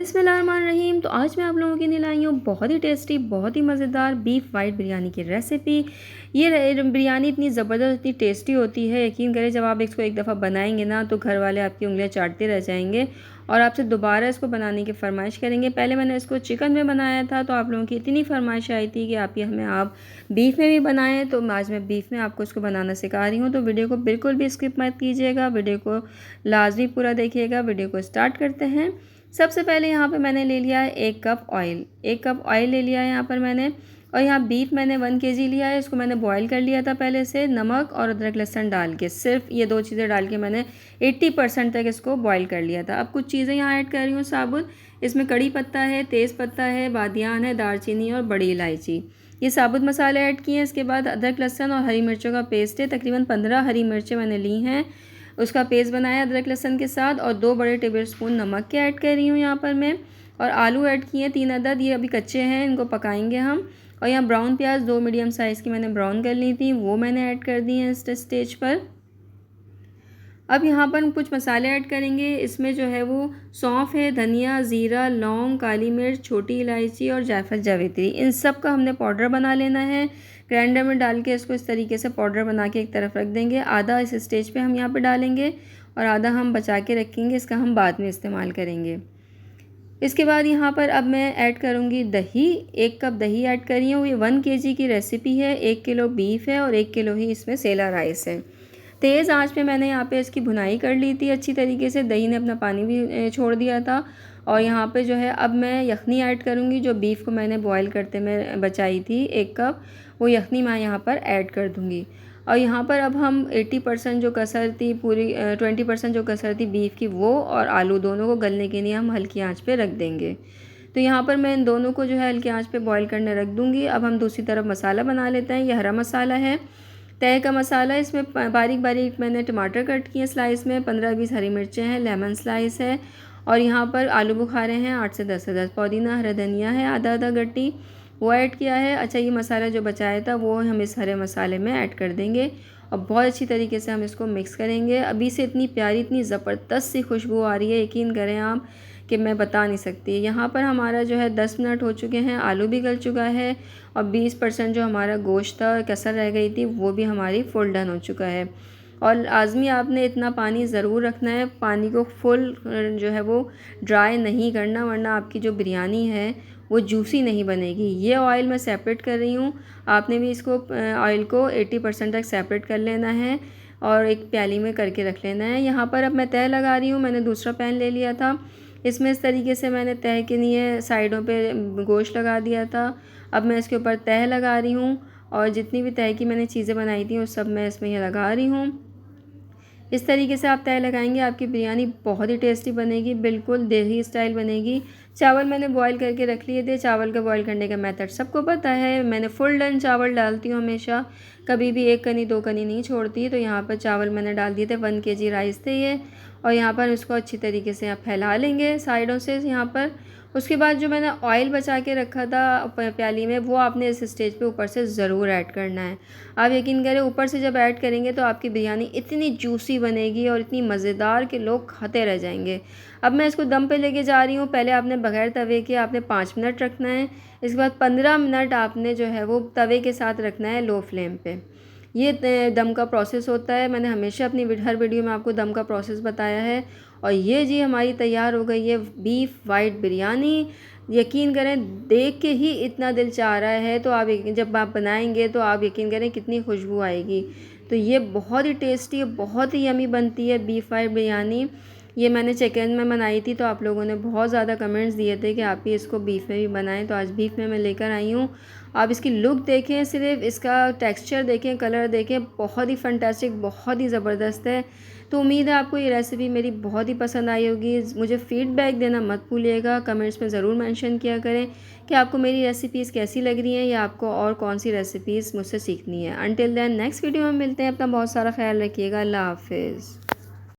बिस्मिल्लाहिर्रहमानिर्रहीम। तो आज मैं आप लोगों के लिए लाई हूँ बहुत ही टेस्टी, बहुत ही मज़ेदार बीफ वाइट बिरयानी की रेसिपी। ये बिरयानी इतनी ज़बरदस्त, इतनी टेस्टी होती है, यकीन करें जब आप इसको एक दफ़ा बनाएंगे ना तो घर वाले आपकी उंगलियां चाटते रह जाएंगे और आपसे दोबारा इसको बनाने की फ़रमाइश करेंगे। पहले मैंने इसको चिकन में बनाया था तो आप लोगों की इतनी फ़रमाइश आई थी कि आप बीफ में भी बनाएं, तो आज मैं बीफ में आपको इसको बनाना सिखा रही हूँ। तो वीडियो को बिल्कुल भी स्किप मत कीजिएगा, वीडियो को लाजमी पूरा देखिएगा। वीडियो को स्टार्ट करते हैं। सबसे पहले यहाँ पे मैंने ले लिया है 1 कप ऑयल ले लिया है यहाँ पर मैंने। और यहाँ बीफ मैंने 1 kg लिया है। इसको मैंने बॉईल कर लिया था पहले से, नमक और अदरक लहसुन डाल के, सिर्फ ये दो चीज़ें डाल के मैंने 80% तक इसको बॉईल कर लिया था। अब कुछ चीज़ें यहाँ ऐड कर रही हूँ साबुत। इसमें कड़ी पत्ता है, तेज़ पत्ता है, बादियान है, दालचीनी और बड़ी इलायची, ये साबुत मसाले ऐड किए हैं। इसके बाद अदरक लहसुन और हरी मिर्चों का पेस्ट है, तकरीबन 15 हरी मिर्चें मैंने ली हैं, उसका पेस्ट बनाया अदरक लहसुन के साथ। और 2 बड़े टेबलस्पून नमक के ऐड कर रही हूँ यहाँ पर मैं। और आलू ऐड किए 3 अदद, ये अभी कच्चे हैं, इनको पकाएंगे हम। और यहाँ ब्राउन प्याज 2 मीडियम साइज़ की मैंने ब्राउन कर ली थी, वो मैंने ऐड कर दी हैं इस स्टेज पर। अब यहाँ पर हम कुछ मसाले ऐड करेंगे। इसमें जो है वो सौंफ है, धनिया, ज़ीरा, लौंग, काली मिर्च, छोटी इलायची और जायफल जावित्री, इन सब का हमने पाउडर बना लेना है। ग्राइंडर में डाल के इसको इस तरीके से पाउडर बना के एक तरफ रख देंगे। आधा इस स्टेज पे हम यहाँ पे डालेंगे और आधा हम बचा के रखेंगे, इसका हम बाद में इस्तेमाल करेंगे। इसके बाद यहाँ पर अब मैं ऐड करूँगी दही। 1 कप दही ऐड कर रही हूँ। ये 1 kg की रेसिपी है, 1 किलो बीफ है और 1 किलो ही इसमें सेला राइस है। तेज़ आंच पे मैंने यहाँ पे इसकी भुनाई कर ली थी अच्छी तरीके से, दही ने अपना पानी भी छोड़ दिया था। और यहाँ पे जो है अब मैं यखनी ऐड करूँगी, जो बीफ को मैंने बॉईल करते में बचाई थी 1 कप, वो यखनी मैं यहाँ पर ऐड कर दूँगी। और यहाँ पर अब हम 80% जो कसर थी, पूरी 20% जो कसर थी बीफ की, वो और आलू दोनों को गलने के लिए हम हल्की आंच पे रख देंगे। तो यहाँ पर मैं इन दोनों को जो है हल्की आंच पे बॉईल करने रख दूँगी। अब हम दूसरी तरफ मसाला बना लेते हैं। ये हरा मसाला है, तय का मसाला। इसमें बारीक बारीक मैंने टमाटर कट किए स्लाइस में, 15-20 हरी मिर्चें हैं, लेमन स्लाइस है। और यहाँ पर आलू बुखारे हैं 8 से 10 अदद, पुदीना, हरा धनिया है आधा आधा गड्डी, वो ऐड किया है। अच्छा, ये मसाला जो बचाया था वो हम इस हरे मसाले में ऐड कर देंगे और बहुत अच्छी तरीके से हम इसको मिक्स करेंगे। अभी से इतनी प्यारी, इतनी ज़बरदस्त सी खुशबू आ रही है, यकीन करें आप कि मैं बता नहीं सकती। यहाँ पर हमारा जो है 10 मिनट हो चुके हैं, आलू भी गल चुका है और 20% जो हमारा गोश्त था, कसर रह गई थी, वो भी हमारी फुल डन हो चुका है। और लाजमी आपने इतना पानी ज़रूर रखना है, पानी को फुल जो है वो ड्राई नहीं करना, वरना आपकी जो बिरयानी है वो जूसी नहीं बनेगी। ये ऑयल मैं सेपरेट कर रही हूँ, आपने भी इसको ऑयल को 80% तक सेपरेट कर लेना है और एक प्याली में करके रख लेना है। यहाँ पर अब मैं तय लगा रही हूँ। मैंने दूसरा पैन ले लिया था, इसमें इस तरीके से मैंने तह के लिए साइडों पे गोश्त लगा दिया था। अब मैं इसके ऊपर तह लगा रही हूँ और जितनी भी तह की मैंने चीज़ें बनाई थी वो सब मैं इसमें ये लगा रही हूँ। इस तरीके से आप तय लगाएंगे, आपकी बिरयानी बहुत ही टेस्टी बनेगी, बिल्कुल देसी स्टाइल बनेगी। चावल मैंने बॉईल करके रख लिए थे। चावल का बॉईल करने का मेथड सबको पता है, मैंने फुल डन चावल डालती हूँ हमेशा, कभी भी 1 कनी 2 कनी नहीं छोड़ती। तो यहाँ पर चावल मैंने डाल दिए थे, 1 kg राइस थे ये। और यहाँ पर इसको अच्छी तरीके से आप फैला लेंगे साइडों से यहाँ पर। उसके बाद जो मैंने ऑयल बचा के रखा था प्याली में, वो आपने इस स्टेज पे ऊपर से ज़रूर ऐड करना है। आप यकीन करें, ऊपर से जब ऐड करेंगे तो आपकी बिरयानी इतनी जूसी बनेगी और इतनी मज़ेदार कि लोग खाते रह जाएंगे। अब मैं इसको दम पे लेके जा रही हूँ। पहले आपने बगैर तवे के आपने 5 मिनट रखना है। इसके बाद 15 मिनट आपने जो है वो तवे के साथ रखना है लो फ्लेम पे। ये दम का प्रोसेस होता है, मैंने हमेशा अपनी हर वीडियो में आपको दम का प्रोसेस बताया है। और ये जी हमारी तैयार हो गई है बीफ वाइट बिरयानी। यकीन करें, देख के ही इतना दिल चाह रहा है, तो आप जब आप बनाएंगे तो आप यकीन करें कितनी खुशबू आएगी। तो ये बहुत ही टेस्टी, बहुत ही यमी बनती है बीफ वाइट बिरयानी। ये मैंने चिकन में बनाई थी तो आप लोगों ने बहुत ज़्यादा कमेंट्स दिए थे कि आप ही इसको बीफ में भी बनाएं, तो आज बीफ में मैं लेकर आई हूँ। आप इसकी लुक देखें, सिर्फ इसका टेक्सचर देखें, कलर देखें, बहुत ही फंटास्टिक, बहुत ही ज़बरदस्त है। तो उम्मीद है आपको ये रेसिपी मेरी बहुत ही पसंद आई होगी। मुझे फ़ीडबैक देना मत भूलिएगा, कमेंट्स में ज़रूर मेंशन किया करें कि आपको मेरी रेसिपीज़ कैसी लग रही हैं या आपको और कौन सी रेसिपीज़ मुझसे सीखनी है। अनटिल देन नेक्स्ट वीडियो में मिलते हैं। अपना बहुत सारा ख्याल रखिएगा। अल्लाह हाफिज़।